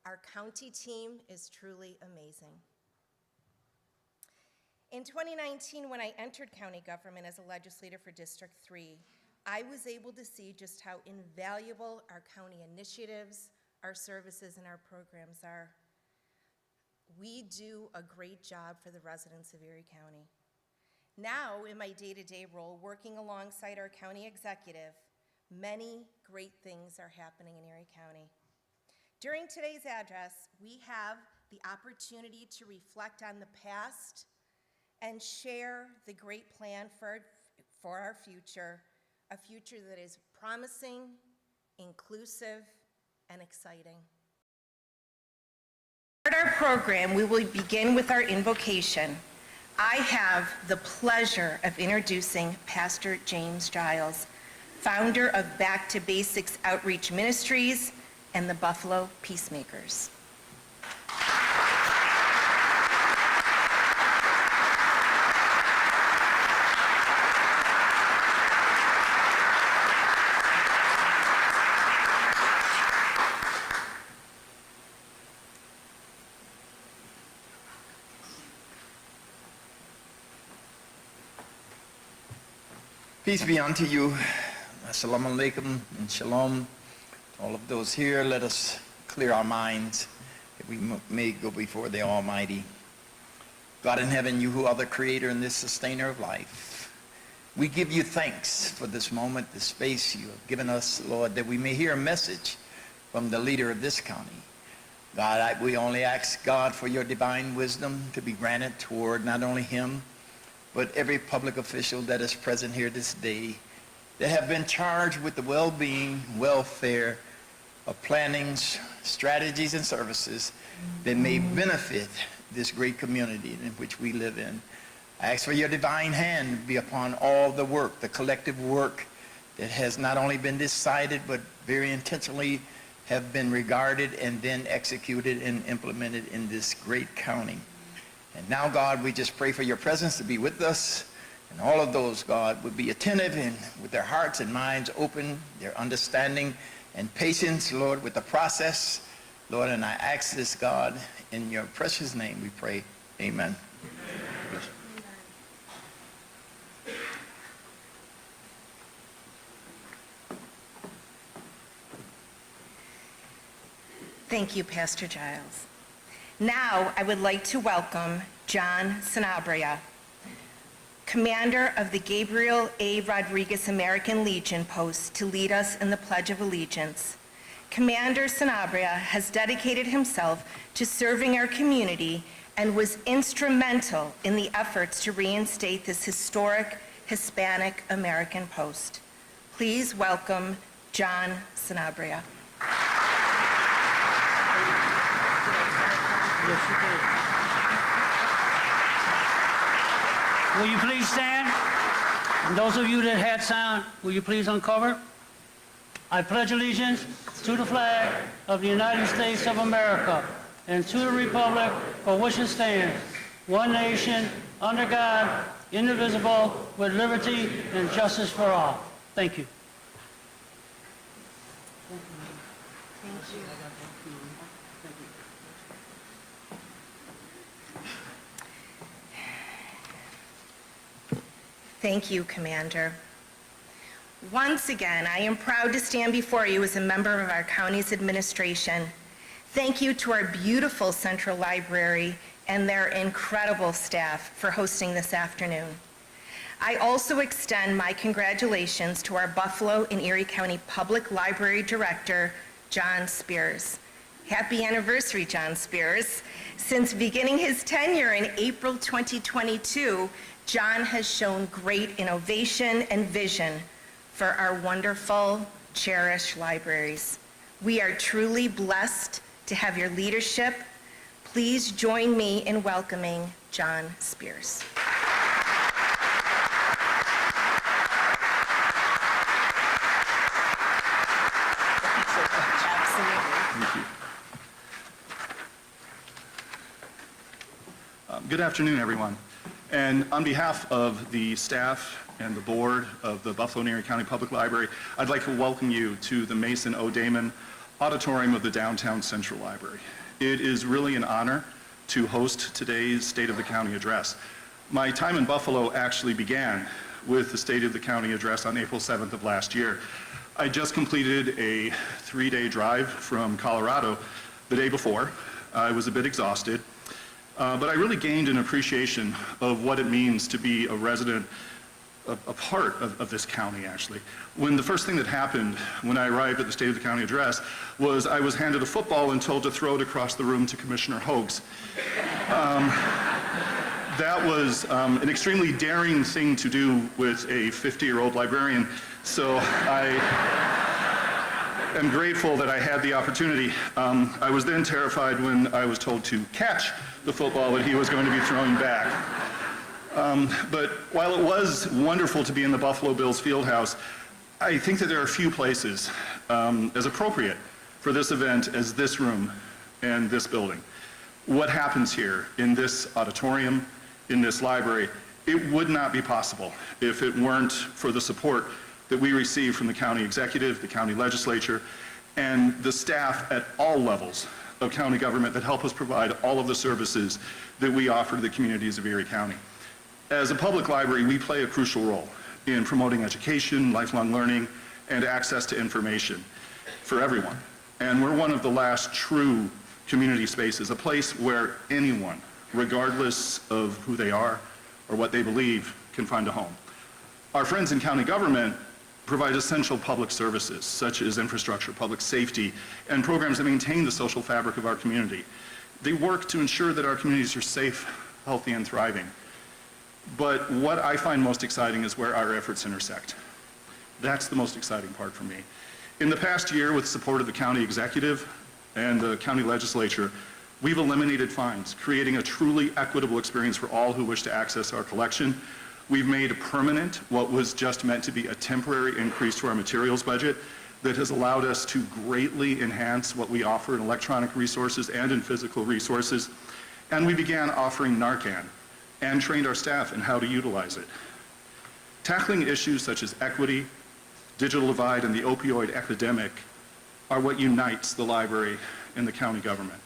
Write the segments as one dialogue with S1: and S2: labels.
S1: Our county team is truly amazing. In 2019, when I entered county government as a legislator for District 3, I was able to see just how invaluable our county initiatives, our services, and our programs are. We do a great job for the residents of Erie County. Now, in my day-to-day role, working alongside our county executive, many great things are happening in Erie County. During today's address, we have the opportunity to reflect on the past and share the great plan for our future, a future that is promising, inclusive, and exciting. To start our program, we will begin with our invocation. I have the pleasure of introducing Pastor James Giles, founder of Back to Basics Outreach Ministries and the Buffalo Peacemakers.
S2: Peace be unto you. Assalamu alaikum and shalom. All of those here, let us clear our minds that we may go before the Almighty. God in heaven, you who are the creator and the sustainer of life, we give you thanks for this moment, this space you have given us, Lord, that we may hear a message from the leader of this county. God, we only ask, God, for your divine wisdom to be granted toward not only him, but every public official that is present here this day that have been charged with the well-being, welfare of plannings, strategies, and services that may benefit this great community in which we live in. I ask for your divine hand to be upon all the work, the collective work that has not only been decided, but very intentionally have been regarded and then executed and implemented in this great county. And now, God, we just pray for your presence to be with us, and all of those, God, would be attentive and with their hearts and minds open, their understanding and patience, Lord, with the process. Lord, and I ask this, God, in your precious name we pray. Amen. Amen.
S1: Thank you, Pastor Giles. Now, I would like to welcome John Sanabria, Commander of the Gabriel A. Rodriguez American Legion Post, to lead us in the Pledge of Allegiance. Commander Sanabria has dedicated himself to serving our community and was instrumental in the efforts to reinstate this historic Hispanic American post. Please welcome John Sanabria.
S3: Will you please stand? And those of you that had sound, will you please uncover? I pledge allegiance to the flag of the United States of America and to the republic for which it stands, one nation, under God, indivisible, with liberty and justice for all. Thank you.
S1: Thank you, Commander. Once again, I am proud to stand before you as a member of our county's administration. Thank you to our beautiful Central Library and their incredible staff for hosting this afternoon. I also extend my congratulations to our Buffalo and Erie County Public Library Director, John Spears. Happy anniversary, John Spears. Since beginning his tenure in April 2022, John has shown great innovation and vision for our wonderful, cherished libraries. We are truly blessed to have your leadership. Please join me in welcoming John Spears.
S4: Good afternoon, everyone. And on behalf of the staff and the board of the Buffalo and Erie County Public Library, I'd like to welcome you to the Mason O. Damon auditorium of the Downtown Central Library. It is really an honor to host today's State of the County Address. My time in Buffalo actually began with the State of the County Address on April 7th of last year. I just completed a 3-day drive from Colorado the day before. I was a bit exhausted, but I really gained an appreciation of what it means to be a resident, a part of this county, actually. When the first thing that happened when I arrived at the State of the County Address was I was handed a football and told to throw it across the room to Commissioner Hoax. That was an extremely daring thing to do with a 50-year-old librarian, so I am grateful that I had the opportunity. I was then terrified when I was told to catch the football that he was going to be throwing back. But while it was wonderful to be in the Buffalo Bills Fieldhouse, I think that there are few places as appropriate for this event as this room and this building. What happens here in this auditorium, in this library, it would not be possible if it weren't for the support that we receive from the county executive, the county legislature, and the staff at all levels of county government that help us provide all of the services that we offer to the communities of Erie County. As a public library, we play a crucial role in promoting education, lifelong learning, and access to information for everyone. And we're one of the last true community spaces, a place where anyone, regardless of who they are or what they believe, can find a home. Our friends in county government provide essential public services, such as infrastructure, public safety, and programs that maintain the social fabric of our community. They work to ensure that our communities are safe, healthy, and thriving. But what I find most exciting is where our efforts intersect. That's the most exciting part for me. In the past year, with support of the county executive and the county legislature, we've eliminated fines, creating a truly equitable experience for all who wish to access our collection. We've made permanent what was just meant to be a temporary increase to our materials budget that has allowed us to greatly enhance what we offer in electronic resources and in physical resources. And we began offering Narcan and trained our staff in how to utilize it. Tackling issues such as equity, digital divide, and the opioid epidemic are what unites the library and the county government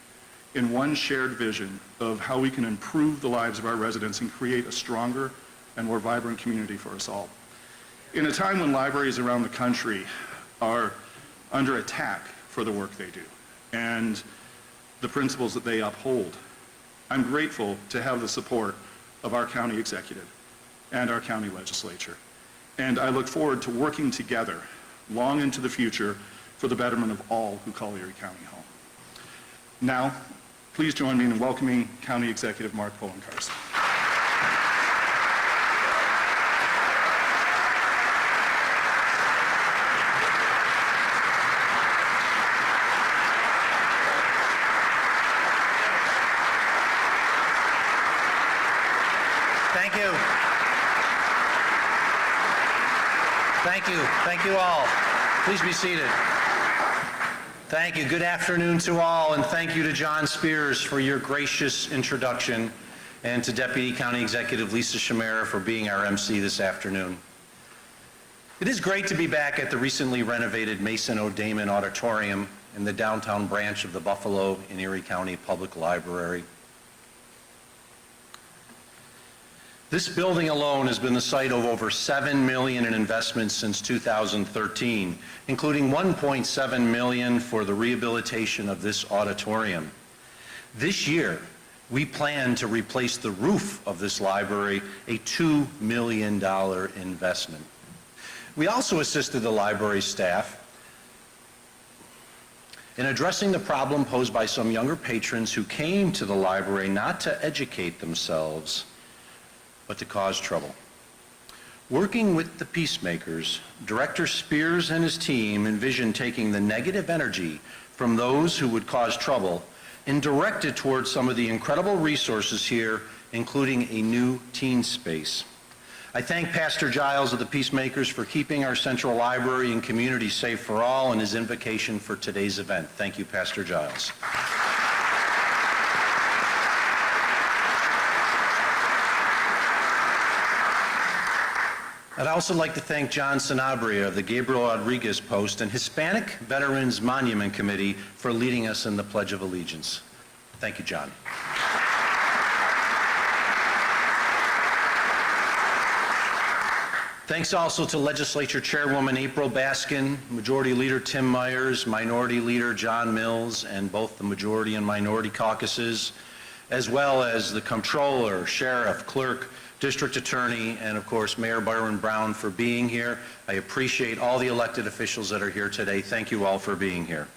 S4: in one shared vision of how we can improve the lives of our residents and create a stronger and more vibrant community for us all. In a time when libraries around the country are under attack for the work they do and the principles that they uphold, I'm grateful to have the support of our county executive and our county legislature. And I look forward to working together long into the future for the betterment of all who call Erie County home. Now, please join me in welcoming County Executive Mark Poloncarz.
S5: Thank you. Thank you. Thank you all. Please be seated. Thank you. Good afternoon to all, and thank you to John Spears for your gracious introduction, and to Deputy County Executive Lisa Shamera for being our MC this afternoon. It is great to be back at the recently renovated Mason O. Damon Auditorium in the downtown branch of the Buffalo and Erie County Public Library. This building alone has been the site of over $7 million in investments since 2013, including $1.7 million for the rehabilitation of this auditorium. This year, we plan to replace the roof of this library, a $2 million investment. We also assisted the library staff in addressing the problem posed by some younger patrons who came to the library not to educate themselves, but to cause trouble. Working with the peacemakers, Director Spears and his team envisioned taking the negative energy from those who would cause trouble and direct it towards some of the incredible resources here, including a new teen space. I thank Pastor Giles of the Peacemakers for keeping our central library and community safe for all and his invocation for today's event. Thank you, Pastor Giles. I'd also like to thank John Sanabria of the Gabriel Rodriguez Post and Hispanic Veterans Monument Committee for leading us in the Pledge of Allegiance. Thank you, John. Thanks also to Legislature Chairwoman April Baskin, Majority Leader Tim Myers, Minority Leader John Mills, and both the Majority and Minority Caucuses, as well as the Comptroller, Sheriff, Clerk, District Attorney, and of course Mayor Byron Brown for being here. I appreciate all the elected officials that are here today. Thank you all for being here.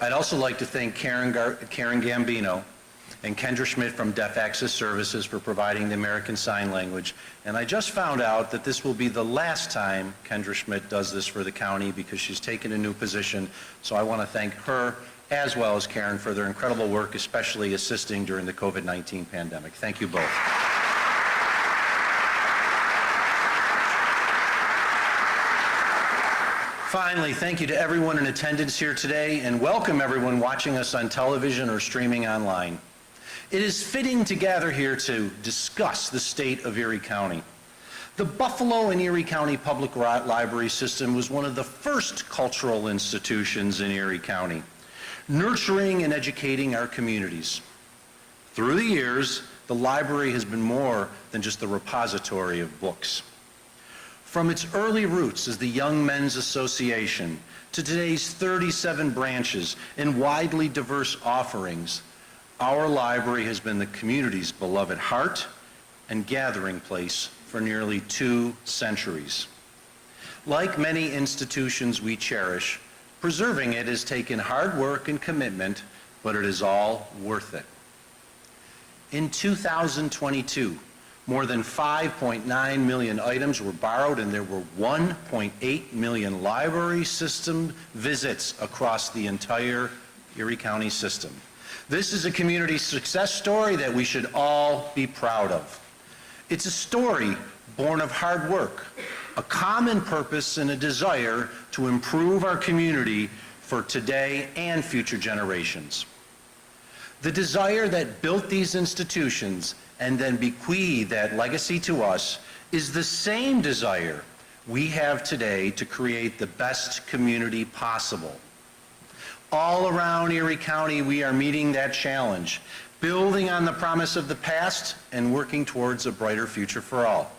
S5: I'd also like to thank Karen Gambino and Kendra Schmidt from Deaf Access Services for providing the American Sign Language. And I just found out that this will be the last time Kendra Schmidt does this for the county because she's taken a new position. So I want to thank her as well as Karen for their incredible work, especially assisting during the COVID-19 pandemic. Thank you both. Finally, thank you to everyone in attendance here today, and welcome everyone watching us on television or streaming online. It is fitting to gather here to discuss the state of Erie County. The Buffalo and Erie County Public Library System was one of the first cultural institutions in Erie County, nurturing and educating our communities. Through the years, the library has been more than just a repository of books. From its early roots as the Young Men's Association to today's 37 branches and widely diverse offerings, our library has been the community's beloved heart and gathering place for nearly 2 centuries. Like many institutions we cherish, preserving it has taken hard work and commitment, but it is all worth it. In 2022, more than 5.9 million items were borrowed, and there were 1.8 million library system visits across the entire Erie County system. This is a community success story that we should all be proud of. It's a story born of hard work, a common purpose, and a desire to improve our community for today and future generations. The desire that built these institutions and then bequeathed that legacy to us is the same desire we have today to create the best community possible. All around Erie County, we are meeting that challenge, building on the promise of the past and working towards a brighter future for all.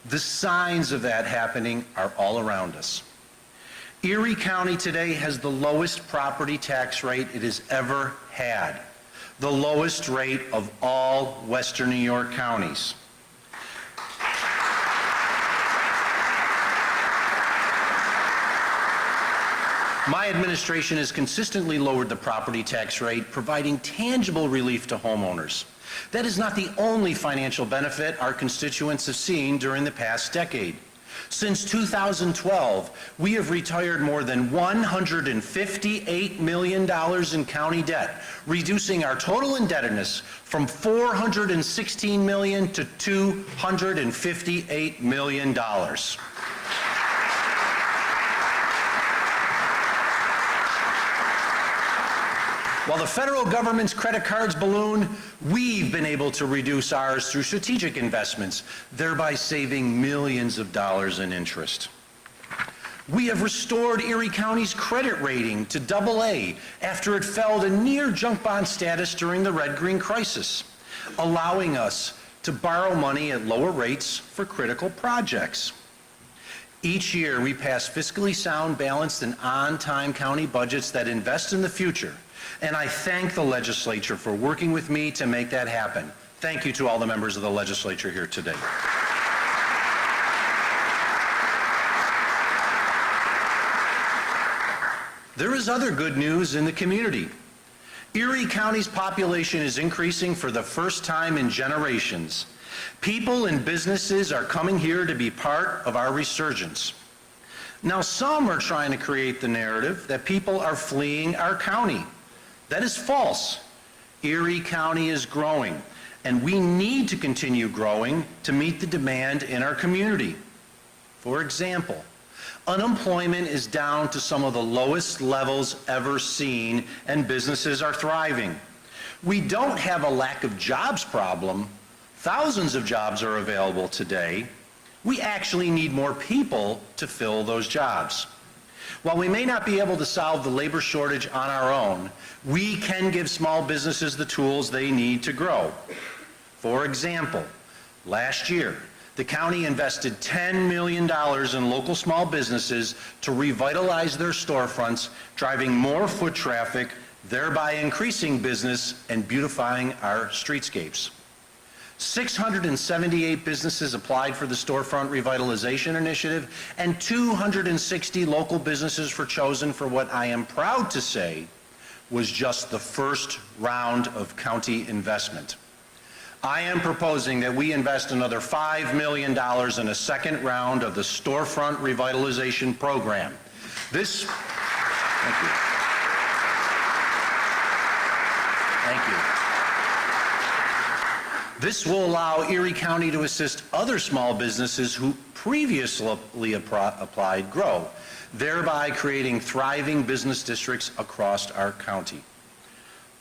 S5: The signs of that happening are all around us. Erie County today has the lowest property tax rate it has ever had, the lowest rate of all Western New York counties. My administration has consistently lowered the property tax rate, providing tangible relief to homeowners. That is not the only financial benefit our constituents have seen during the past decade. Since 2012, we have retired more than $158 million in county debt, reducing our total indebtedness from $416 million to $258 million. While the federal government's credit cards balloon, we've been able to reduce ours through strategic investments, thereby saving millions of dollars in interest. We have restored Erie County's credit rating to AA after it fell to near junk bond status during the red-green crisis, allowing us to borrow money at lower rates for critical projects. Each year, we pass fiscally sound, balanced, and on-time county budgets that invest in the future. And I thank the legislature for working with me to make that happen. Thank you to all the members of the legislature here today. There is other good news in the community. Erie County's population is increasing for the first time in generations. People and businesses are coming here to be part of our resurgence. Now, some are trying to create the narrative that people are fleeing our county. That is false. Erie County is growing, and we need to continue growing to meet the demand in our community. For example, unemployment is down to some of the lowest levels ever seen, and businesses are thriving. We don't have a lack of jobs problem. Thousands of jobs are available today. We actually need more people to fill those jobs. While we may not be able to solve the labor shortage on our own, we can give small businesses the tools they need to grow. For example, last year, the county invested $10 million in local small businesses to revitalize their storefronts, driving more foot traffic, thereby increasing business and beautifying our streetscapes. 678 businesses applied for the Storefront Revitalization Initiative, and 260 local businesses were chosen for what I am proud to say was just the first round of county investment. I am proposing that we invest another $5 million in a second round of the Storefront Revitalization Program. Thank you. Thank you. This will allow Erie County to assist other small businesses who previously applied grow, thereby creating thriving business districts across our county.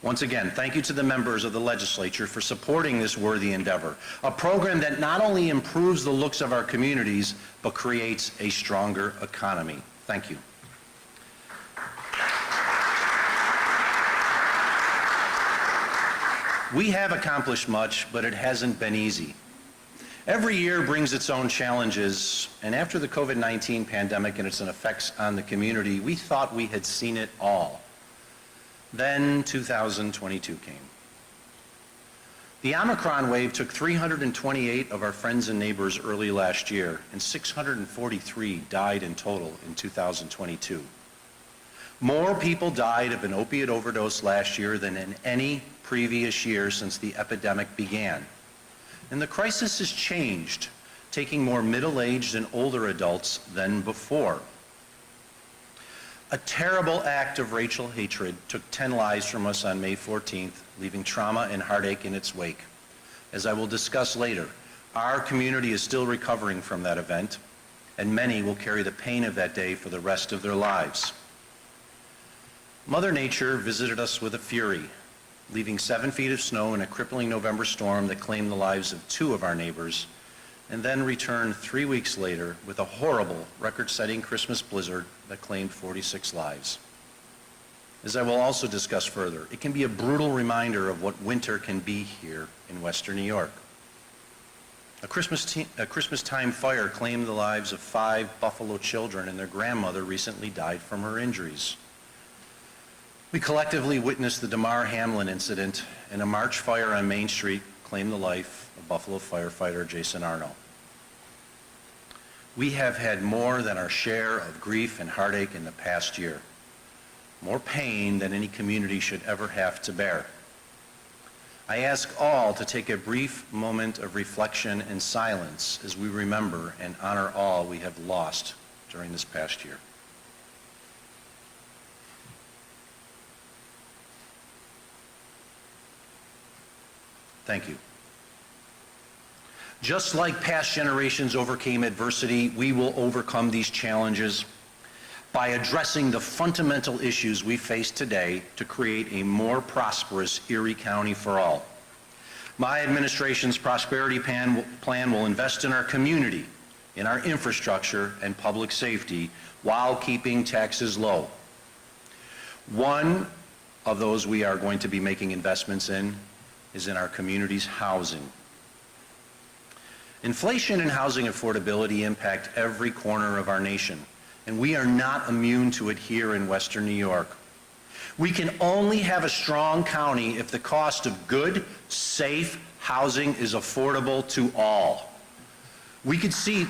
S5: Once again, thank you to the members of the legislature for supporting this worthy endeavor, a program that not only improves the looks of our communities, but creates a stronger economy. Thank you. We have accomplished much, but it hasn't been easy. Every year brings its own challenges, and after the COVID-19 pandemic and its effects on the community, we thought we had seen it all. Then 2022 came. The Omicron wave took 328 of our friends and neighbors early last year, and 643 died in total in 2022. More people died of an opiate overdose last year than in any previous year since the epidemic began. And the crisis has changed, taking more middle-aged and older adults than before. A terrible act of racial hatred took 10 lives from us on May 14th, leaving trauma and heartache in its wake. As I will discuss later, our community is still recovering from that event, and many will carry the pain of that day for the rest of their lives. Mother Nature visited us with a fury, leaving 7 feet of snow in a crippling November storm that claimed the lives of 2 of our neighbors, and then returned 3 weeks later with a horrible record-setting Christmas blizzard that claimed 46 lives. As I will also discuss further, it can be a brutal reminder of what winter can be here in Western New York. A Christmas-time fire claimed the lives of 5 Buffalo children, and their grandmother recently died from her injuries. We collectively witnessed the DeMar Hamlin incident, and a March fire on Main Street claimed the life of Buffalo firefighter Jason Arno. We have had more than our share of grief and heartache in the past year, more pain than any community should ever have to bear. I ask all to take a brief moment of reflection and silence as we remember and honor all we have lost during this past year. Thank you. Just like past generations overcame adversity, we will overcome these challenges by addressing the fundamental issues we face today to create a more prosperous Erie County for all. My administration's prosperity plan will invest in our community, in our infrastructure and public safety, while keeping taxes low. One of those we are going to be making investments in is in our community's housing. Inflation and housing affordability impact every corner of our nation, and we are not immune to it here in Western New York. We can only have a strong county if the cost of good, safe housing is affordable to all. We could see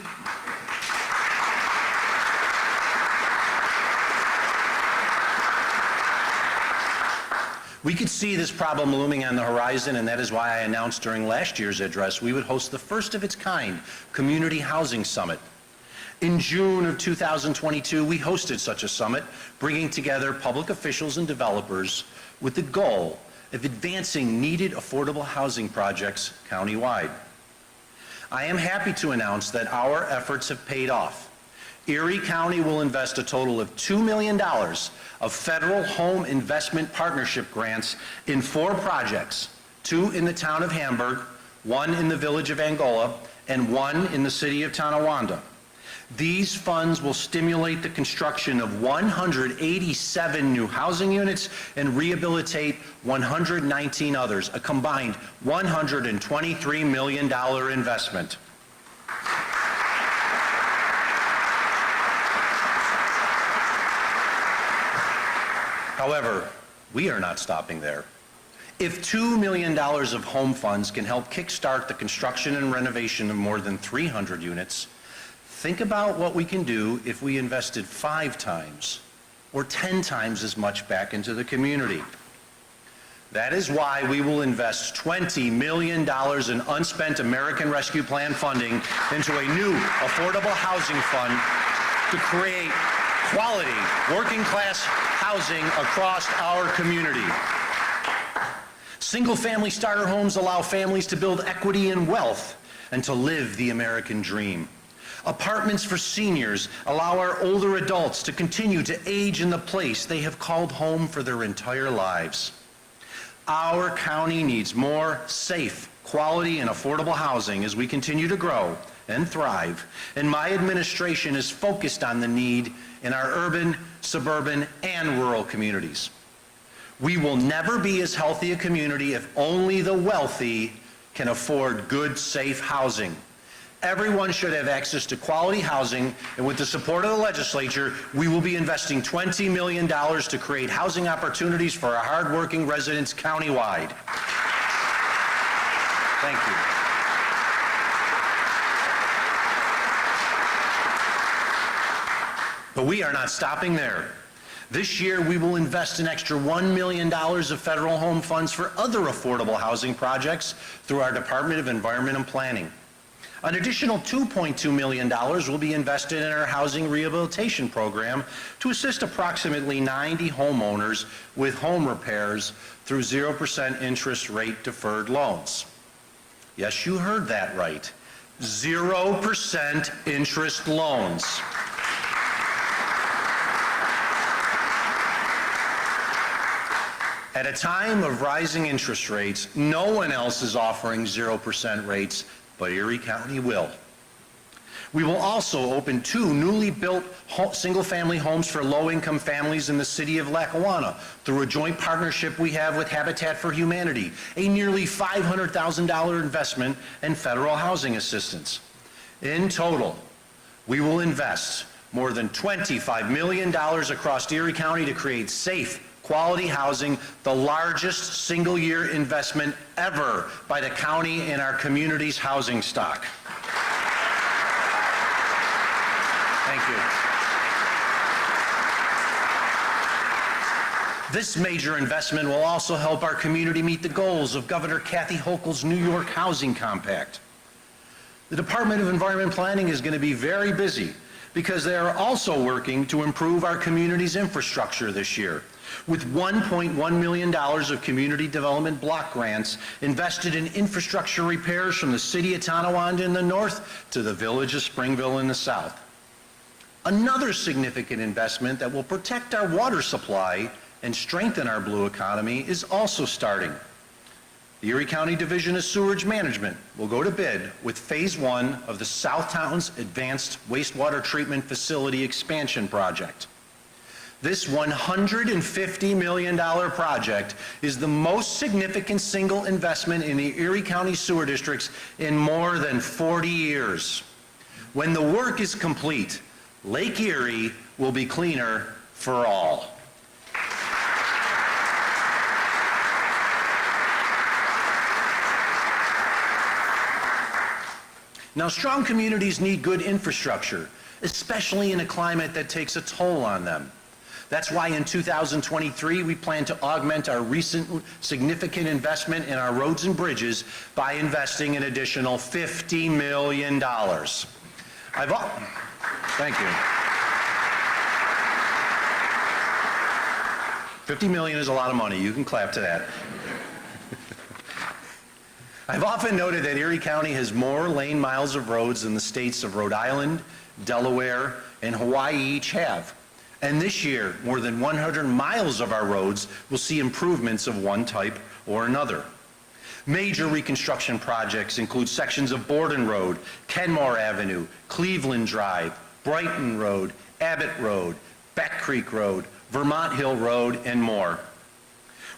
S5: this problem looming on the horizon, and that is why I announced during last year's address we would host the first of its kind Community Housing Summit. In June of 2022, we hosted such a summit, bringing together public officials and developers with the goal of advancing needed affordable housing projects countywide. I am happy to announce that our efforts have paid off. Erie County will invest a total of $2 million of federal home investment partnership grants in 4 projects, 2 in the town of Hamburg, 1 in the village of Angola, and 1 in the city of Tonawanda. These funds will stimulate the construction of 187 new housing units and rehabilitate 119 others, a combined $123 million investment. However, we are not stopping there. If $2 million of home funds can help kickstart the construction and renovation of more than 300 units, think about what we can do if we invested 5 times or 10 times as much back into the community. That is why we will invest $20 million in unspent American Rescue Plan funding into a new affordable housing fund to create quality, working-class housing across our community. Single-family starter homes allow families to build equity and wealth and to live the American dream. Apartments for seniors allow our older adults to continue to age in the place they have called home for their entire lives. Our county needs more safe, quality, and affordable housing as we continue to grow and thrive, and my administration is focused on the need in our urban, suburban, and rural communities. We will never be as healthy a community if only the wealthy can afford good, safe housing. Everyone should have access to quality housing, and with the support of the legislature, we will be investing $20 million to create housing opportunities for our hardworking residents countywide. Thank you. But we are not stopping there. This year, we will invest an extra $1 million of federal home funds for other affordable housing projects through our Department of Environment and Planning. An additional $2.2 million will be invested in our housing rehabilitation program to assist approximately 90 homeowners with home repairs through 0% interest rate deferred loans. Yes, you heard that right. 0% interest loans. At a time of rising interest rates, no one else is offering 0% rates, but Erie County will. We will also open 2 newly built single-family homes for low-income families in the city of Lackawanna through a joint partnership we have with Habitat for Humanity, a nearly $500,000 investment in federal housing assistance. In total, we will invest more than $25 million across Erie County to create safe, quality housing, the largest single-year investment ever by the county in our community's housing stock. Thank you. This major investment will also help our community meet the goals of Governor Kathy Hochul's New York Housing Compact. The Department of Environment Planning is going to be very busy because they are also working to improve our community's infrastructure this year, with $1.1 million of community development block grants invested in infrastructure repairs from the city of Tonawanda in the north to the village of Springville in the south. Another significant investment that will protect our water supply and strengthen our blue economy is also starting. The Erie County Division of Sewerage Management will go to bid with Phase 1 of the Southtowns Advanced Wastewater Treatment Facility Expansion Project. This $150 million project is the most significant single investment in the Erie County Sewer Districts in more than 40 years. When the work is complete, Lake Erie will be cleaner for all. Now, strong communities need good infrastructure, especially in a climate that takes a toll on them. That's why in 2023, we plan to augment our recent significant investment in our roads and bridges by investing an additional $50 million. Thank you. $50 million is a lot of money. You can clap to that. I've often noted that Erie County has more lane miles of roads than the states of Rhode Island, Delaware, and Hawaii each have. And this year, more than 100 miles of our roads will see improvements of one type or another. Major reconstruction projects include sections of Borden Road, Kenmore Avenue, Cleveland Drive, Brighton Road, Abbott Road, Beck Creek Road, Vermont Hill Road, and more.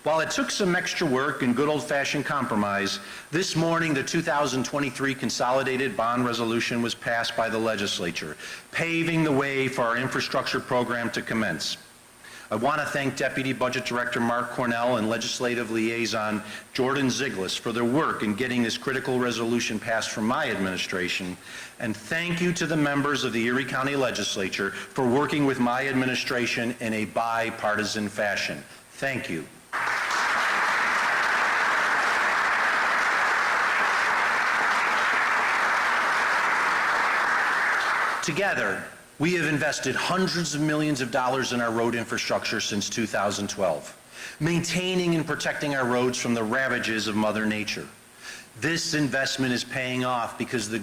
S5: While it took some extra work and good old-fashioned compromise, this morning the 2023 Consolidated Bond Resolution was passed by the legislature, paving the way for our infrastructure program to commence. I want to thank Deputy Budget Director Mark Cornell and Legislative Liaison Jordan Ziglis for their work in getting this critical resolution passed from my administration, and thank you to the members of the Erie County Legislature for working with my administration in a bipartisan fashion. Thank you. Together, we have invested hundreds of millions of dollars in our road infrastructure since 2012, maintaining and protecting our roads from the ravages of Mother Nature. This investment is paying off because the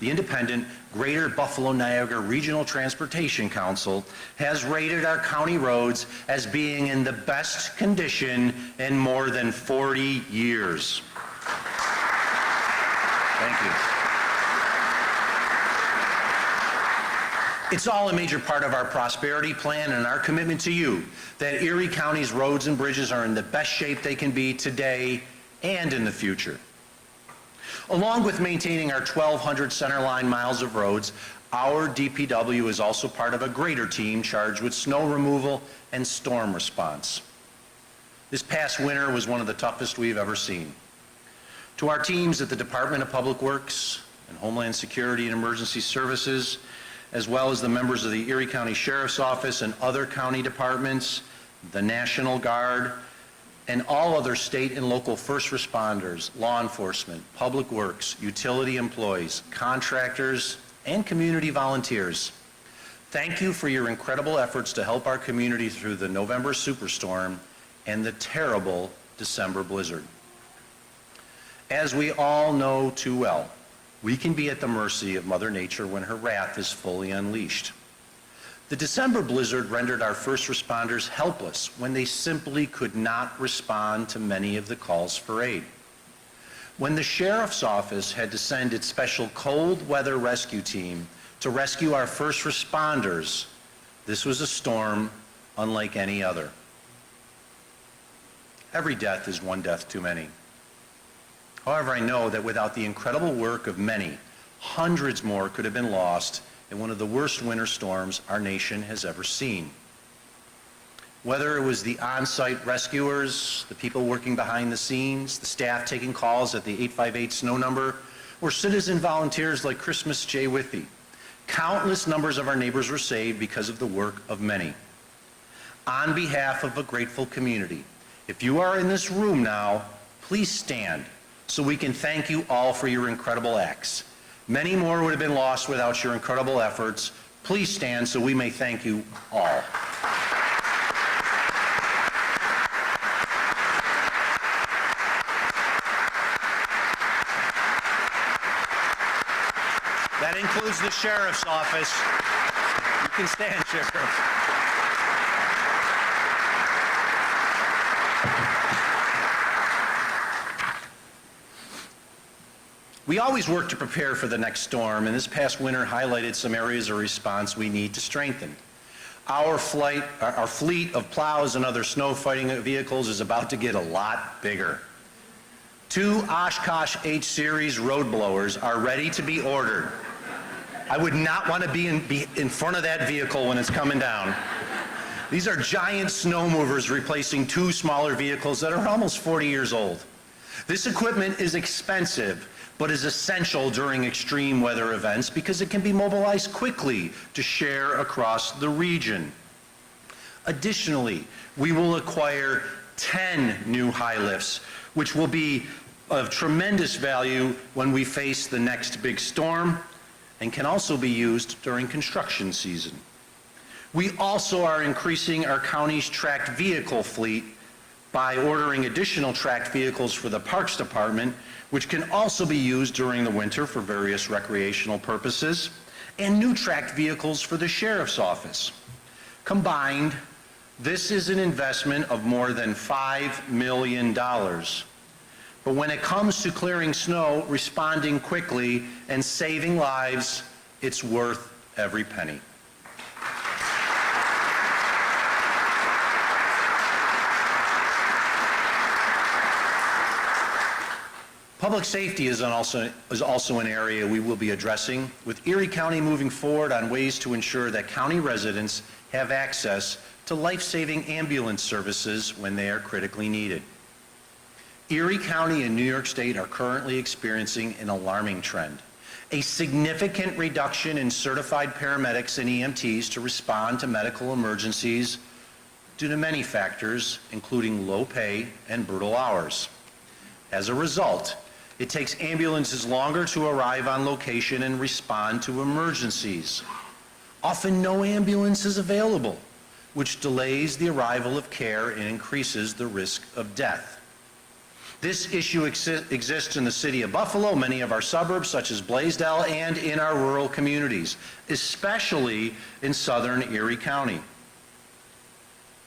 S5: independent Greater Buffalo-Niagara Regional Transportation Council has rated our county roads as being in the best condition in more than 40 years. Thank you. It's all a major part of our prosperity plan and our commitment to you that Erie County's roads and bridges are in the best shape they can be today and in the future. Along with maintaining our 1,200 centerline miles of roads, our DPW is also part of a greater team charged with snow removal and storm response. This past winter was one of the toughest we've ever seen. To our teams at the Department of Public Works and Homeland Security and Emergency Services, as well as the members of the Erie County Sheriff's Office and other county departments, the National Guard, and all other state and local first responders, law enforcement, public works, utility employees, contractors, and community volunteers. Thank you for your incredible efforts to help our community through the November superstorm and the terrible December blizzard. As we all know too well, we can be at the mercy of Mother Nature when her wrath is fully unleashed. The December blizzard rendered our first responders helpless when they simply could not respond to many of the calls for aid. When the Sheriff's Office had to send its special cold weather rescue team to rescue our first responders, this was a storm unlike any other. Every death is one death too many. However, I know that without the incredible work of many, hundreds more could have been lost in one of the worst winter storms our nation has ever seen. Whether it was the on-site rescuers, the people working behind the scenes, the staff taking calls at the 858 snow number, or citizen volunteers like Christmas J. Whitby, countless numbers of our neighbors were saved because of the work of many. On behalf of a grateful community, if you are in this room now, please stand so we can thank you all for your incredible acts. Many more would have been lost without your incredible efforts. Please stand so we may thank you all. That includes the Sheriff's Office. You can stand, Sheriff. We always work to prepare for the next storm, and this past winter highlighted some areas of response we need to strengthen. Our fleet of plows and other snow fighting vehicles is about to get a lot bigger. 2 Oshkosh H-Series road blowers are ready to be ordered. I would not want to be in front of that vehicle when it's coming down. These are giant snow movers replacing 2 smaller vehicles that are almost 40 years old. This equipment is expensive, but is essential during extreme weather events because it can be mobilized quickly to share across the region. Additionally, we will acquire 10 new high lifts, which will be of tremendous value when we face the next big storm and can also be used during construction season. We also are increasing our county's tracked vehicle fleet by ordering additional tracked vehicles for the Parks Department, which can also be used during the winter for various recreational purposes, and new tracked vehicles for the sheriff's office. Combined, this is an investment of more than $5 million. But when it comes to clearing snow, responding quickly, and saving lives, it's worth every penny. Public safety is also an area we will be addressing, with Erie County moving forward on ways to ensure that county residents have access to life-saving ambulance services when they are critically needed. Erie County and New York State are currently experiencing an alarming trend, a significant reduction in certified paramedics and EMTs to respond to medical emergencies due to many factors, including low pay and brutal hours. As a result, it takes ambulances longer to arrive on location and respond to emergencies. Often no ambulance is available, which delays the arrival of care and increases the risk of death. This issue exists in the city of Buffalo, many of our suburbs such as Blaisdell, and in our rural communities, especially in southern Erie County.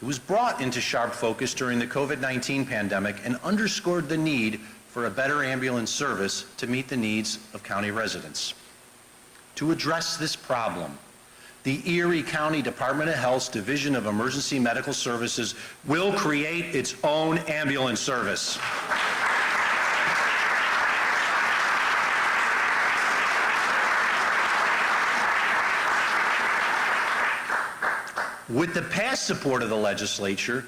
S5: It was brought into sharp focus during the COVID-19 pandemic and underscored the need for a better ambulance service to meet the needs of county residents. To address this problem, the Erie County Department of Health's Division of Emergency Medical Services will create its own ambulance service. With the past support of the legislature,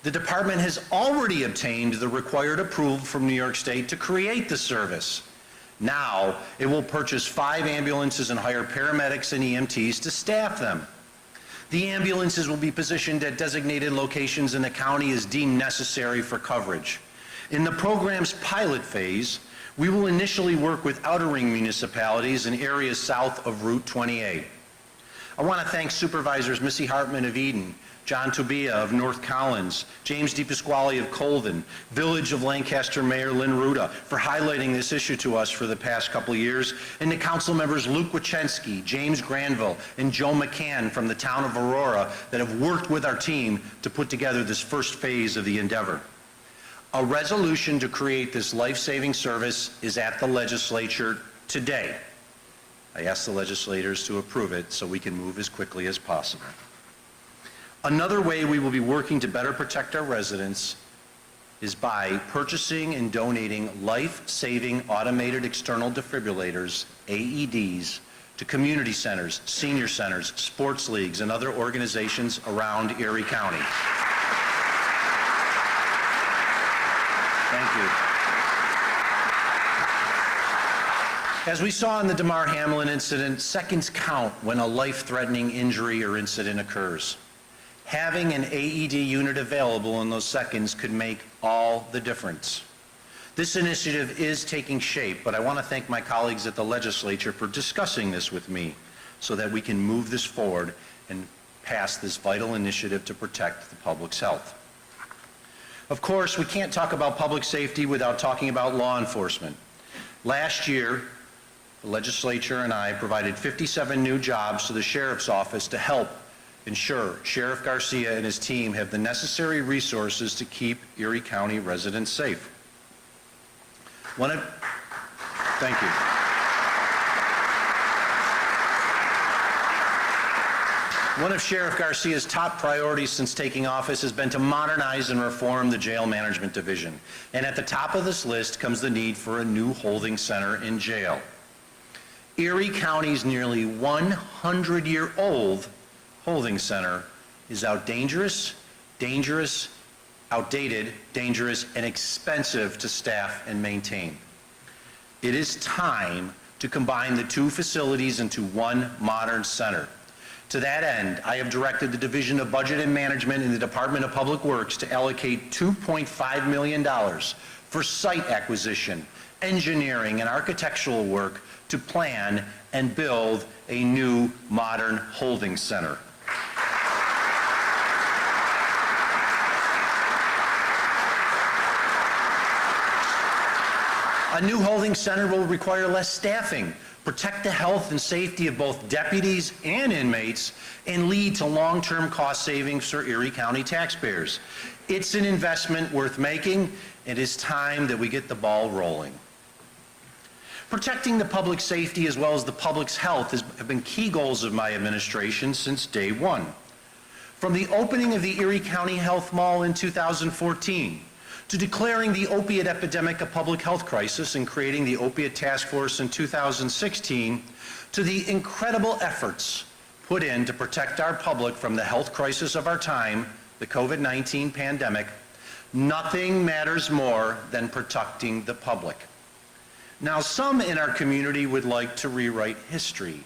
S5: the department has already obtained the required approval from New York State to create the service. Now, it will purchase 5 ambulances and hire paramedics and EMTs to staff them. The ambulances will be positioned at designated locations in the county as deemed necessary for coverage. In the program's pilot phase, we will initially work with outer ring municipalities in areas south of Route 28. I want to thank Supervisors Missy Hartman of Eden, John Tobia of North Collins, James DePasquale of Colvin, Village of Lancaster Mayor Lynn Ruda for highlighting this issue to us for the past couple of years, and to council members Luke Wachensky, James Granville, and Joe McCann from the town of Aurora that have worked with our team to put together this first phase of the endeavor. A resolution to create this life-saving service is at the legislature today. I ask the legislators to approve it so we can move as quickly as possible. Another way we will be working to better protect our residents is by purchasing and donating life-saving automated external defibrillators, AEDs, to community centers, senior centers, sports leagues, and other organizations around Erie County. Thank you. As we saw in the DeMar Hamlin incident, seconds count when a life-threatening injury or incident occurs. Having an AED unit available in those seconds could make all the difference. This initiative is taking shape, but I want to thank my colleagues at the legislature for discussing this with me so that we can move this forward and pass this vital initiative to protect the public's health. Of course, we can't talk about public safety without talking about law enforcement. Last year, the legislature and I provided 57 new jobs to the sheriff's office to help ensure Sheriff Garcia and his team have the necessary resources to keep Erie County residents safe. Thank you. One of Sheriff Garcia's top priorities since taking office has been to modernize and reform the jail management division. And at the top of this list comes the need for a new holding center in jail. Erie County's nearly 100-year-old holding center is dangerous, outdated, dangerous, and expensive to staff and maintain. It is time to combine the two facilities into one modern center. To that end, I have directed the Division of Budget and Management in the Department of Public Works to allocate $2.5 million for site acquisition, engineering, and architectural work to plan and build a new modern holding center. A new holding center will require less staffing, protect the health and safety of both deputies and inmates, and lead to long-term cost savings for Erie County taxpayers. It's an investment worth making. It is time that we get the ball rolling. Protecting the public safety as well as the public's health have been key goals of my administration since day one. From the opening of the Erie County Health Mall in 2014, to declaring the opiate epidemic a public health crisis and creating the Opiate Task Force in 2016, to the incredible efforts put in to protect our public from the health crisis of our time, the COVID-19 pandemic, nothing matters more than protecting the public. Now, some in our community would like to rewrite history.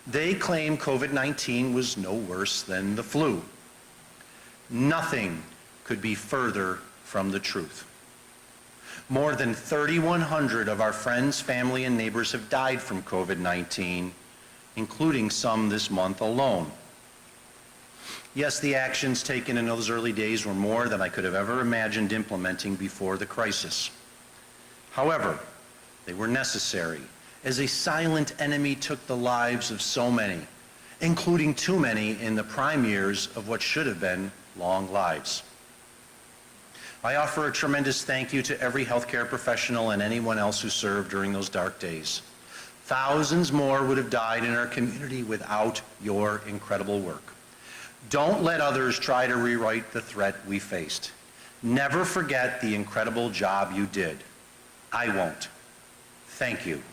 S5: They claim COVID-19 was no worse than the flu. Nothing could be further from the truth. More than 3,100 of our friends, family, and neighbors have died from COVID-19, including some this month alone. Yes, the actions taken in those early days were more than I could have ever imagined implementing before the crisis. However, they were necessary, as a silent enemy took the lives of so many, including too many in the prime years of what should have been long lives. I offer a tremendous thank you to every healthcare professional and anyone else who served during those dark days. Thousands more would have died in our community without your incredible work. Don't let others try to rewrite the threat we faced. Never forget the incredible job you did. I won't. Thank you.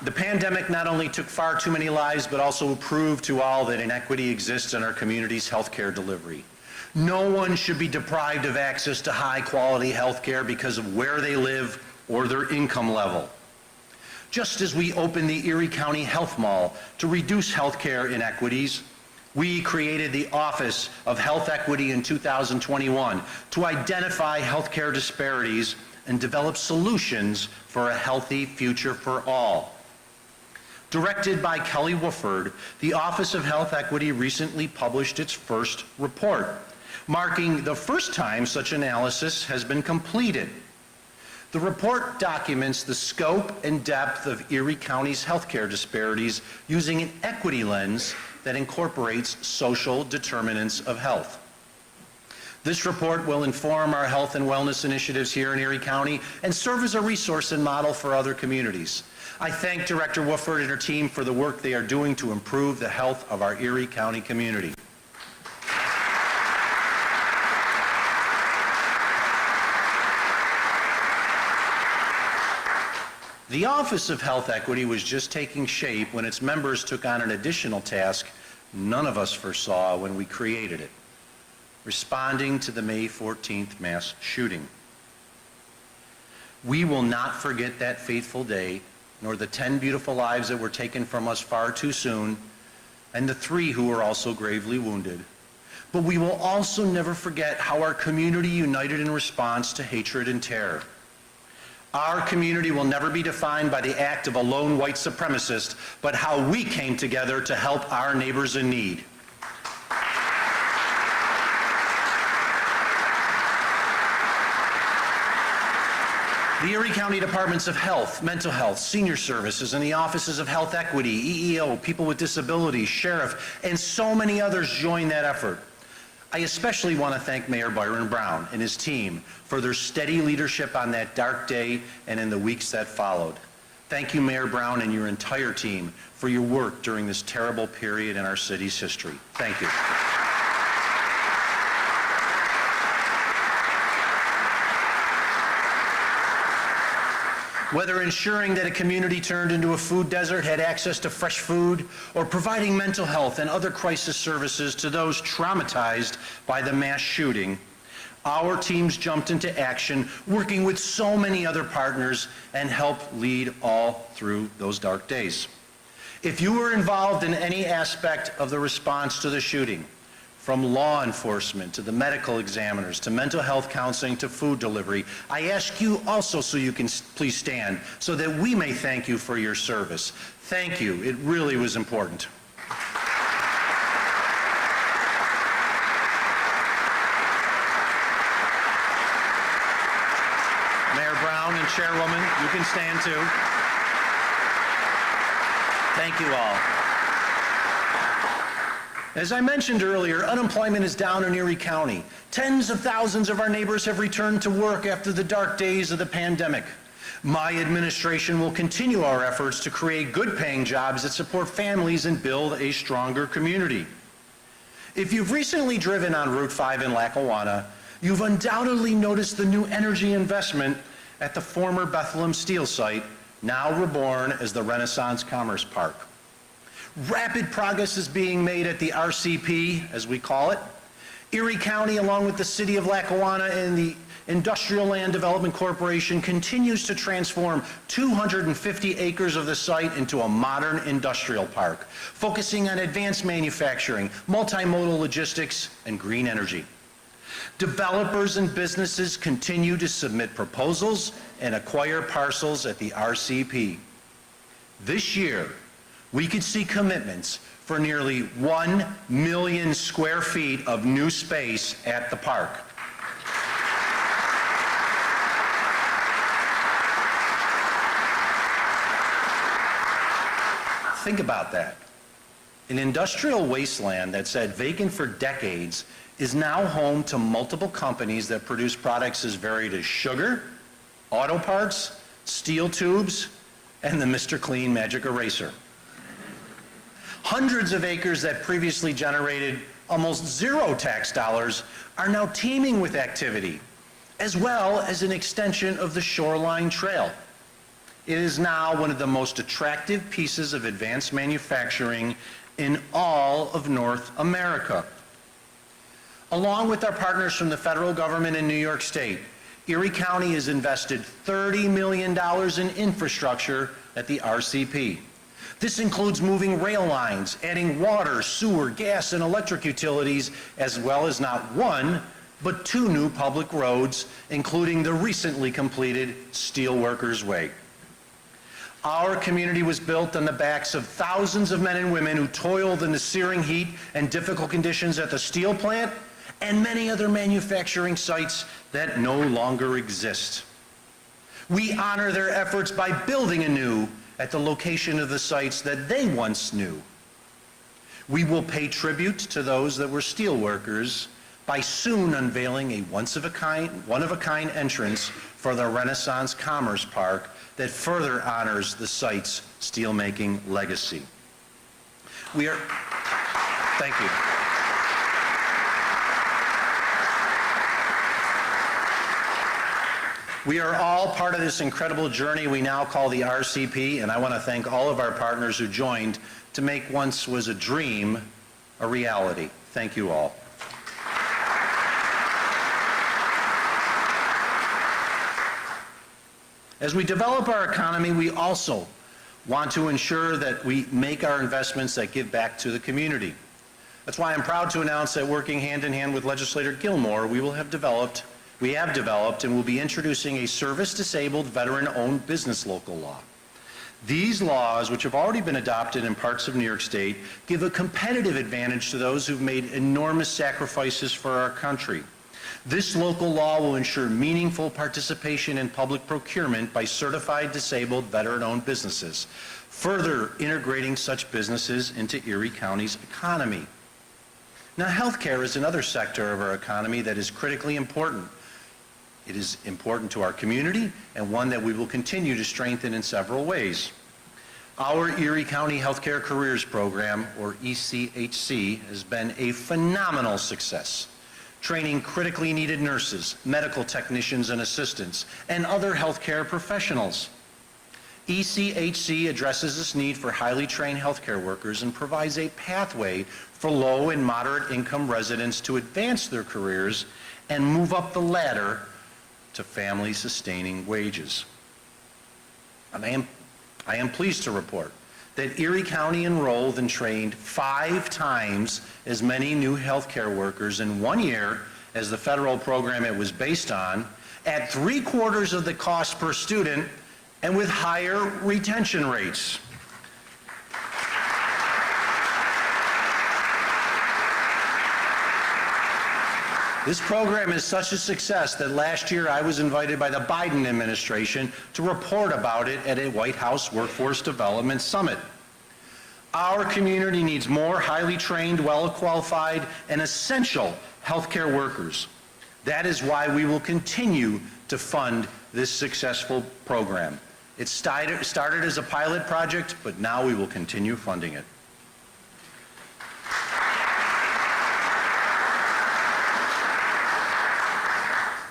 S5: The pandemic not only took far too many lives, but also proved to all that inequity exists in our community's healthcare delivery. No one should be deprived of access to high-quality healthcare because of where they live or their income level. Just as we opened the Erie County Health Mall to reduce healthcare inequities, we created the Office of Health Equity in 2021 to identify healthcare disparities and develop solutions for a healthy future for all. Directed by Kelly Wooford, the Office of Health Equity recently published its first report, marking the first time such analysis has been completed. The report documents the scope and depth of Erie County's healthcare disparities using an equity lens that incorporates social determinants of health. This report will inform our health and wellness initiatives here in Erie County and serve as a resource and model for other communities. I thank Director Wooford and her team for the work they are doing to improve the health of our Erie County community. The Office of Health Equity was just taking shape when its members took on an additional task none of us foresaw when we created it: responding to the May 14th mass shooting. We will not forget that fateful day, nor the 10 beautiful lives that were taken from us far too soon, and the 3 who were also gravely wounded. But we will also never forget how our community united in response to hatred and terror. Our community will never be defined by the act of a lone white supremacist, but how we came together to help our neighbors in need. The Erie County Departments of Health, Mental Health, Senior Services, and the Offices of Health Equity, EEO, People with Disabilities, Sheriff, and so many others joined that effort. I especially want to thank Mayor Byron Brown and his team for their steady leadership on that dark day and in the weeks that followed. Thank you, Mayor Brown, and your entire team for your work during this terrible period in our city's history. Thank you. Whether ensuring that a community turned into a food desert had access to fresh food, or providing mental health and other crisis services to those traumatized by the mass shooting, our teams jumped into action, working with so many other partners, and helped lead all through those dark days. If you were involved in any aspect of the response to the shooting, from law enforcement to the medical examiners to mental health counseling to food delivery, I ask you also, so you can please stand, so that we may thank you for your service. Thank you. It really was important. Mayor Brown and Chairwoman, you can stand too. Thank you all. As I mentioned earlier, unemployment is down in Erie County. Tens of thousands of our neighbors have returned to work after the dark days of the pandemic. My administration will continue our efforts to create good-paying jobs that support families and build a stronger community. If you've recently driven on Route 5 in Lackawanna, you've undoubtedly noticed the new energy investment at the former Bethlehem Steel site, now reborn as the Renaissance Commerce Park. Rapid progress is being made at the RCP, as we call it. Erie County, along with the City of Lackawanna and the Industrial Land Development Corporation, continues to transform 250 acres of the site into a modern industrial park, focusing on advanced manufacturing, multimodal logistics, and green energy. Developers and businesses continue to submit proposals and acquire parcels at the RCP. This year, we could see commitments for nearly 1 million square feet of new space at the park. Think about that. An industrial wasteland that sat vacant for decades is now home to multiple companies that produce products as varied as sugar, auto parts, steel tubes, and the Mr. Clean Magic Eraser. Hundreds of acres that previously generated almost zero tax dollars are now teeming with activity, as well as an extension of the Shoreline Trail. It is now one of the most attractive pieces of advanced manufacturing in all of North America. Along with our partners from the federal government and New York State, Erie County has invested $30 million in infrastructure at the RCP. This includes moving rail lines, adding water, sewer, gas, and electric utilities, as well as not one, but 2 new public roads, including the recently completed Steelworkers Way. Our community was built on the backs of thousands of men and women who toiled in the searing heat and difficult conditions at the steel plant and many other manufacturing sites that no longer exist. We honor their efforts by building anew at the location of the sites that they once knew. We will pay tribute to those that were steelworkers by soon unveiling a one-of-a-kind entrance for the Renaissance Commerce Park that further honors the site's steelmaking legacy. Thank you. We are all part of this incredible journey we now call the RCP, and I want to thank all of our partners who joined to make once was a dream a reality. Thank you all. As we develop our economy, we also want to ensure that we make our investments that give back to the community. That's why I'm proud to announce that, working hand in hand with Legislator Gilmore, we have developed and will be introducing a service-disabled, veteran-owned business local law. These laws, which have already been adopted in parts of New York State, give a competitive advantage to those who've made enormous sacrifices for our country. This local law will ensure meaningful participation in public procurement by certified disabled veteran-owned businesses, further integrating such businesses into Erie County's economy. Now, healthcare is another sector of our economy that is critically important. It is important to our community and one that we will continue to strengthen in several ways. Our Erie County Healthcare Careers Program, or ECHC, has been a phenomenal success, training critically needed nurses, medical technicians and assistants, and other healthcare professionals. ECHC addresses this need for highly trained healthcare workers and provides a pathway for low and moderate income residents to advance their careers and move up the ladder to family-sustaining wages. And I am pleased to report that Erie County enrolled and trained 5 times as many new healthcare workers in 1 year as the federal program it was based on, at 3/4 of the cost per student, and with higher retention rates. This program is such a success that last year I was invited by the Biden administration to report about it at a White House Workforce Development Summit. Our community needs more highly trained, well-qualified, and essential healthcare workers. That is why we will continue to fund this successful program. It started as a pilot project, but now we will continue funding it.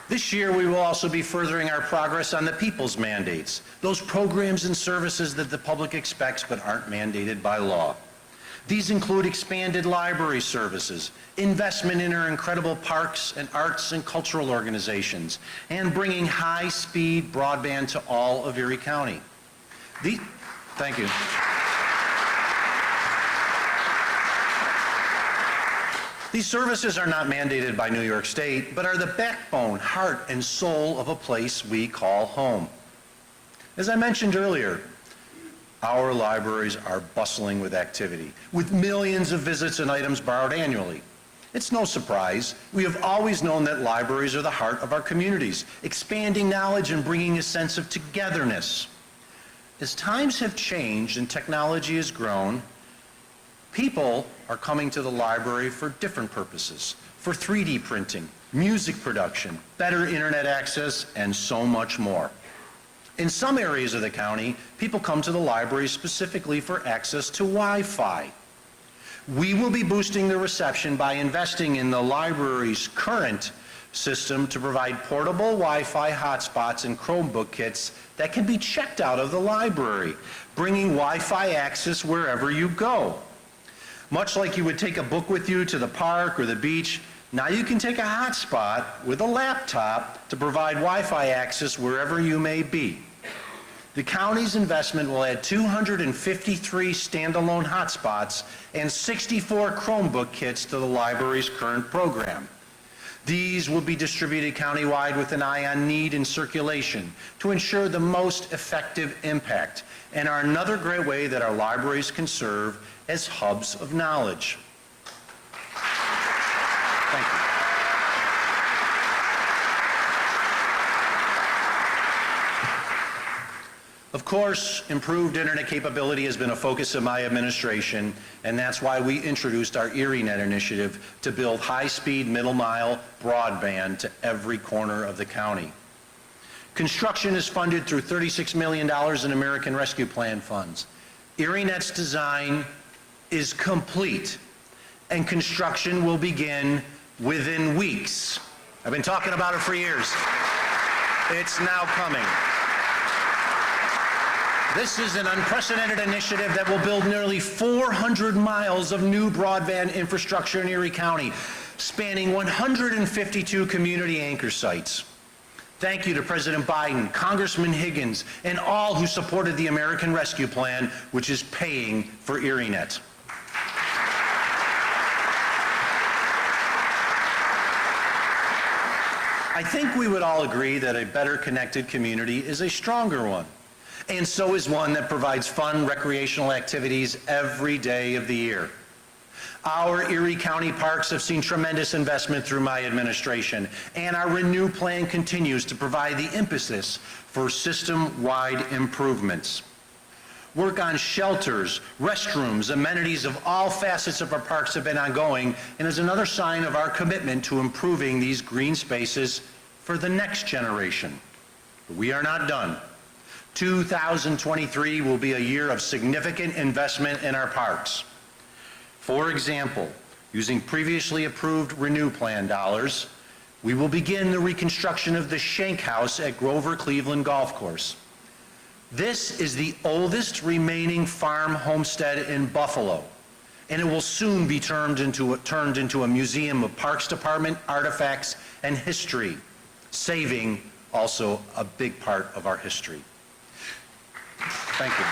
S5: This year, we will also be furthering our progress on the people's mandates, those programs and services that the public expects but aren't mandated by law. These include expanded library services, investment in our incredible parks and arts and cultural organizations, and bringing high-speed broadband to all of Erie County. Thank you. These services are not mandated by New York State, but are the backbone, heart, and soul of a place we call home. As I mentioned earlier, our libraries are bustling with activity, with millions of visits and items borrowed annually. It's no surprise. We have always known that libraries are the heart of our communities, expanding knowledge and bringing a sense of togetherness. As times have changed and technology has grown, people are coming to the library for different purposes, for 3D printing, music production, better internet access, and so much more. In some areas of the county, people come to the library specifically for access to Wi-Fi. We will be boosting the reception by investing in the library's current system to provide portable Wi-Fi hotspots and Chromebook kits that can be checked out of the library, bringing Wi-Fi access wherever you go. Much like you would take a book with you to the park or the beach, now you can take a hotspot with a laptop to provide Wi-Fi access wherever you may be. The county's investment will add 253 standalone hotspots and 64 Chromebook kits to the library's current program. These will be distributed countywide with an eye on need and circulation to ensure the most effective impact, and are another great way that our libraries can serve as hubs of knowledge. Thank you. Of course, improved internet capability has been a focus of my administration, and that's why we introduced our ErieNet initiative to build high-speed middle-mile broadband to every corner of the county. Construction is funded through $36 million in American Rescue Plan funds. ErieNet's design is complete, and construction will begin within weeks. I've been talking about it for years. It's now coming. This is an unprecedented initiative that will build nearly 400 miles of new broadband infrastructure in Erie County, spanning 152 community anchor sites. Thank you to President Biden, Congressman Higgins, and all who supported the American Rescue Plan, which is paying for ErieNet. I think we would all agree that a better connected community is a stronger one. And so is one that provides fun recreational activities every day of the year. Our Erie County parks have seen tremendous investment through my administration, and our Renew Plan continues to provide the impetus for system-wide improvements. Work on shelters, restrooms, amenities of all facets of our parks have been ongoing, and is another sign of our commitment to improving these green spaces for the next generation. But we are not done. 2023 will be a year of significant investment in our parks. For example, using previously approved Renew Plan dollars, we will begin the reconstruction of the Shank House at Grover Cleveland Golf Course. This is the oldest remaining farm homestead in Buffalo, and it will soon be turned into a museum of Parks Department artifacts and history, saving also a big part of our history. Thank you.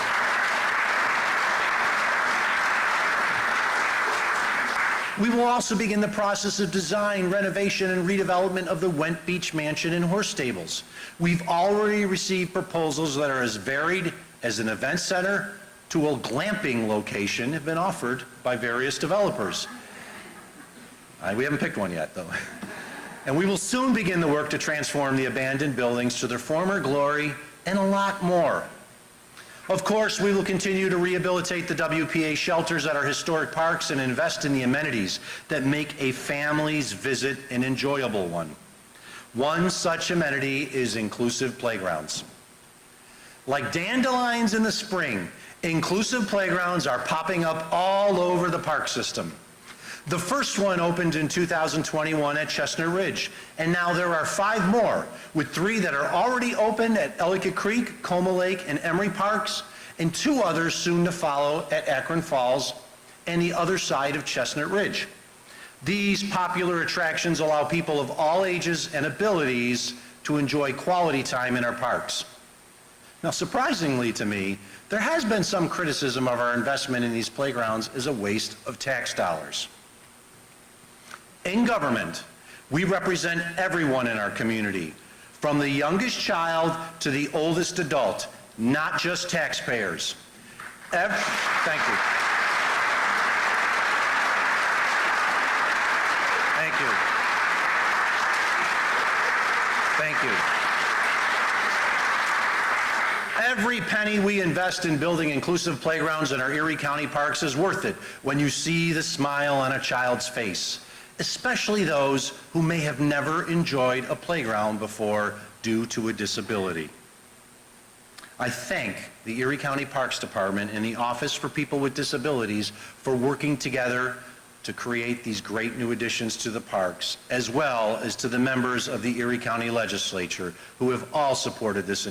S5: We will also begin the process of design, renovation, and redevelopment of the Went Beach Mansion and horse stables. We've already received proposals that are as varied as an event center to a glamping location have been offered by various developers. We haven't picked one yet, though. And we will soon begin the work to transform the abandoned buildings to their former glory and a lot more. Of course, we will continue to rehabilitate the WPA shelters at our historic parks and invest in the amenities that make a family's visit an enjoyable one. One such amenity is inclusive playgrounds. Like dandelions in the spring, inclusive playgrounds are popping up all over the park system. The first one opened in 2021 at Chestnut Ridge, and now there are 5 more, with 3 that are already open at Ellicott Creek, Coma Lake, and Emery Parks, and 2 others soon to follow at Akron Falls and the other side of Chestnut Ridge. These popular attractions allow people of all ages and abilities to enjoy quality time in our parks. Now, surprisingly to me, there has been some criticism of our investment in these playgrounds as a waste of tax dollars. In government, we represent everyone in our community, from the youngest child to the oldest adult, not just taxpayers. Thank you. Thank you. Thank you. Every penny we invest in building inclusive playgrounds in our Erie County parks is worth it when you see the smile on a child's face, especially those who may have never enjoyed a playground before due to a disability. I thank the Erie County Parks Department and the Office for People with Disabilities for working together to create these great new additions to the parks, as well as to the members of the Erie County Legislature who have all supported this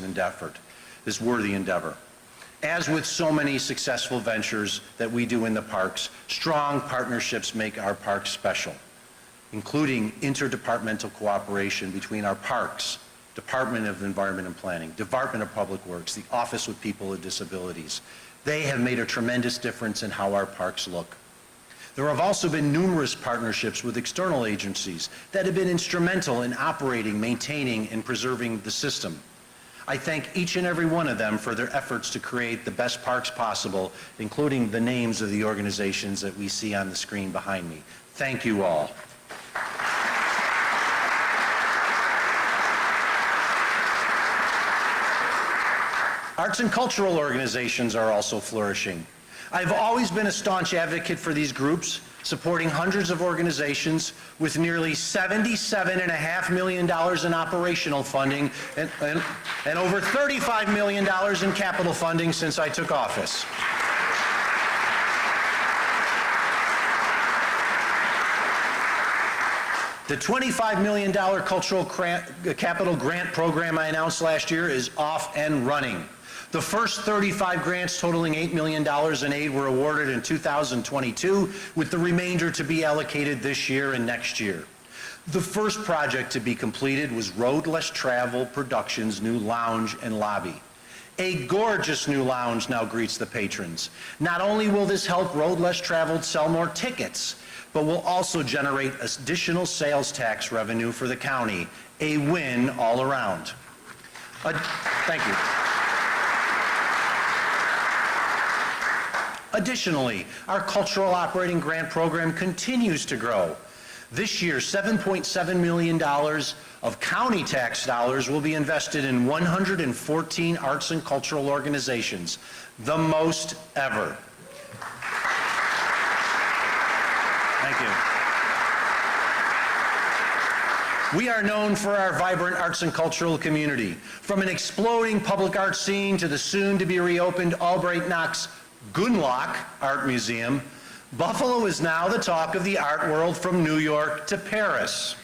S5: worthy endeavor. As with so many successful ventures that we do in the parks, strong partnerships make our parks special, including interdepartmental cooperation between our parks, Department of Environment and Planning, Department of Public Works, the Office with People with Disabilities. They have made a tremendous difference in how our parks look. There have also been numerous partnerships with external agencies that have been instrumental in operating, maintaining, and preserving the system. I thank each and every one of them for their efforts to create the best parks possible, including the names of the organizations that we see on the screen behind me. Thank you all. Arts and cultural organizations are also flourishing. I've always been a staunch advocate for these groups, supporting hundreds of organizations with nearly $77.5 million in operational funding and over $35 million in capital funding since I took office. The $25 million cultural capital grant program I announced last year is off and running. The first 35 grants totaling $8 million in aid were awarded in 2022, with the remainder to be allocated this year and next year. The first project to be completed was Road Less Travel Productions' new lounge and lobby. A gorgeous new lounge now greets the patrons. Not only will this help Road Less Traveled sell more tickets, but will also generate additional sales tax revenue for the county. A win all around. Thank you. Additionally, our cultural operating grant program continues to grow. This year, $7.7 million of county tax dollars will be invested in 114 arts and cultural organizations, the most ever. Thank you. We are known for our vibrant arts and cultural community, from an exploding public art scene to the soon-to-be reopened Albright Knox Gunlock Art Museum. Buffalo is now the talk of the art world from New York to Paris.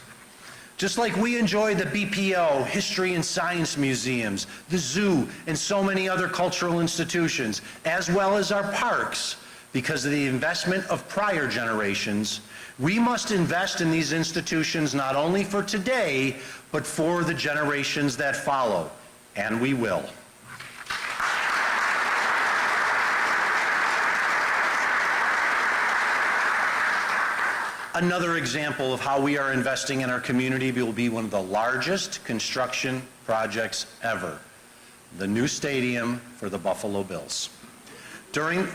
S5: Just like we enjoy the BPO, History and Science Museums, the zoo, and so many other cultural institutions, as well as our parks, because of the investment of prior generations, we must invest in these institutions not only for today, but for the generations that follow, and we will. Another example of how we are investing in our community will be one of the largest construction projects ever, the new stadium for the Buffalo Bills. During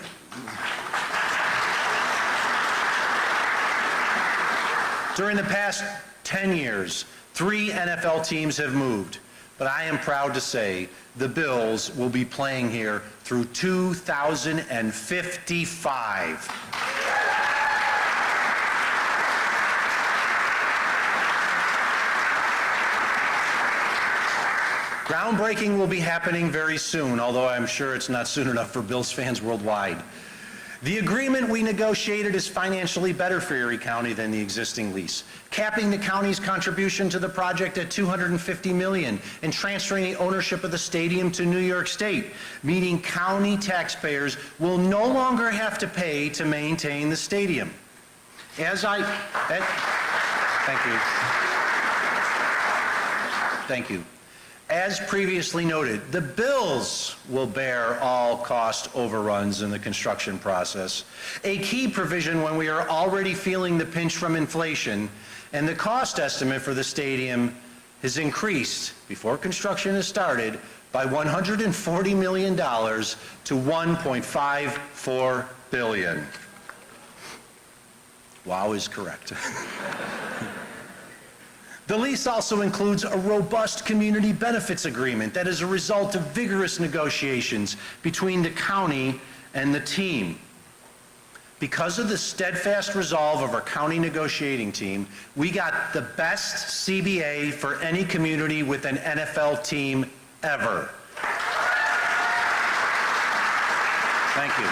S5: the past 10 years, 3 NFL teams have moved, but I am proud to say the Bills will be playing here through 2055. Groundbreaking will be happening very soon, although I'm sure it's not soon enough for Bills fans worldwide. The agreement we negotiated is financially better for Erie County than the existing lease, capping the county's contribution to the project at $250 million and transferring the ownership of the stadium to New York State, meaning county taxpayers will no longer have to pay to maintain the stadium. Thank you. As previously noted, the Bills will bear all cost overruns in the construction process, a key provision when we are already feeling the pinch from inflation, and the cost estimate for the stadium has increased, before construction has started, by $140 million to $1.54 billion. Wow is correct. The lease also includes a robust community benefits agreement that is a result of vigorous negotiations between the county and the team. Because of the steadfast resolve of our county negotiating team, we got the best CBA for any community with an NFL team ever. Thank you.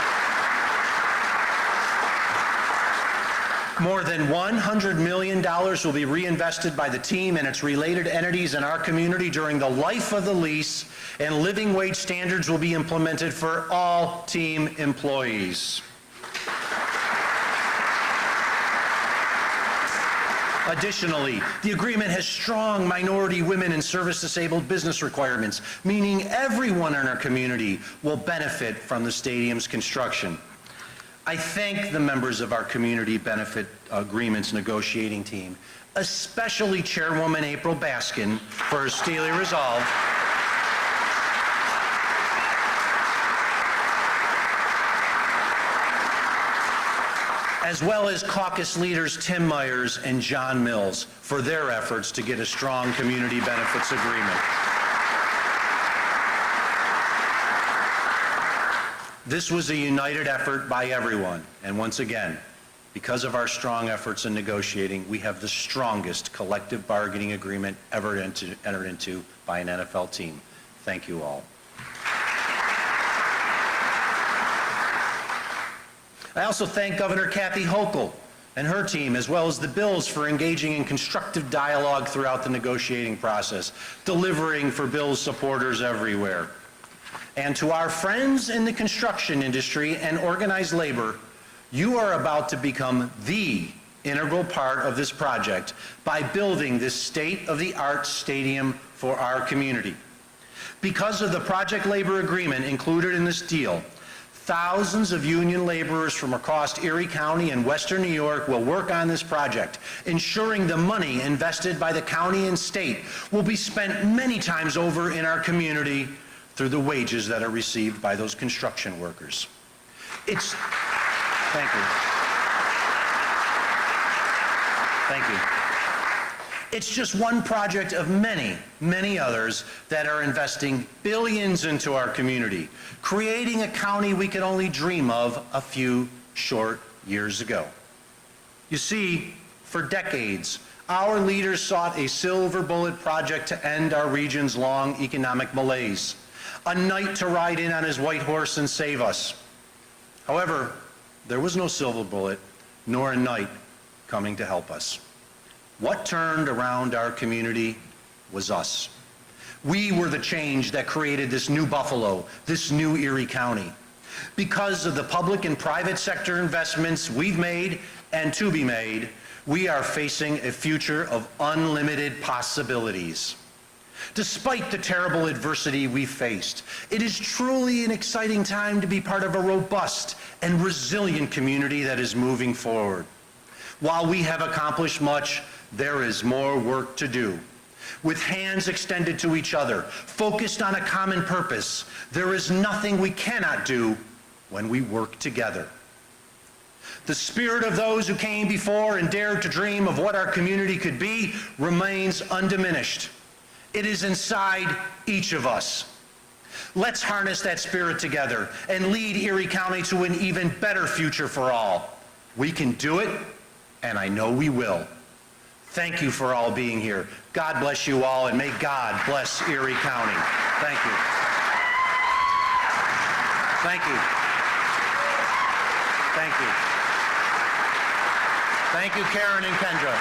S5: More than $100 million will be reinvested by the team and its related entities in our community during the life of the lease, and living wage standards will be implemented for all team employees. Additionally, the agreement has strong minority, women, and service-disabled business requirements, meaning everyone in our community will benefit from the stadium's construction. I thank the members of our Community Benefit Agreements negotiating team, especially Chairwoman April Baskin, for her steely resolve, as well as caucus leaders Tim Myers and John Mills for their efforts to get a strong community benefits agreement. This was a united effort by everyone, and once again, because of our strong efforts in negotiating, we have the strongest collective bargaining agreement ever entered into by an NFL team. Thank you all. I also thank Governor Kathy Hochul and her team, as well as the Bills, for engaging in constructive dialogue throughout the negotiating process, delivering for Bills supporters everywhere. And to our friends in the construction industry and organized labor, you are about to become the integral part of this project by building this state-of-the-art stadium for our community. Because of the project labor agreement included in this deal, thousands of union laborers from across Erie County and Western New York will work on this project, ensuring the money invested by the county and state will be spent many times over in our community through the wages that are received by those construction workers. Thank you. Thank you. It's just one project of many, many others that are investing billions into our community, creating a county we could only dream of a few short years ago. You see, for decades, our leaders sought a silver bullet project to end our region's long economic malaise, a knight to ride in on his white horse and save us. However, there was no silver bullet, nor a knight coming to help us. What turned around our community was us. We were the change that created this new Buffalo, this new Erie County. Because of the public and private sector investments we've made and to be made, we are facing a future of unlimited possibilities. Despite the terrible adversity we faced, it is truly an exciting time to be part of a robust and resilient community that is moving forward. While we have accomplished much, there is more work to do. With hands extended to each other, focused on a common purpose, there is nothing we cannot do when we work together. The spirit of those who came before and dared to dream of what our community could be remains undiminished. It is inside each of us. Let's harness that spirit together and lead Erie County to an even better future for all. We can do it, and I know we will. Thank you for all being here. God bless you all, and may God bless Erie County. Thank you. Thank you. Thank you. Thank you, Karen and Kendra.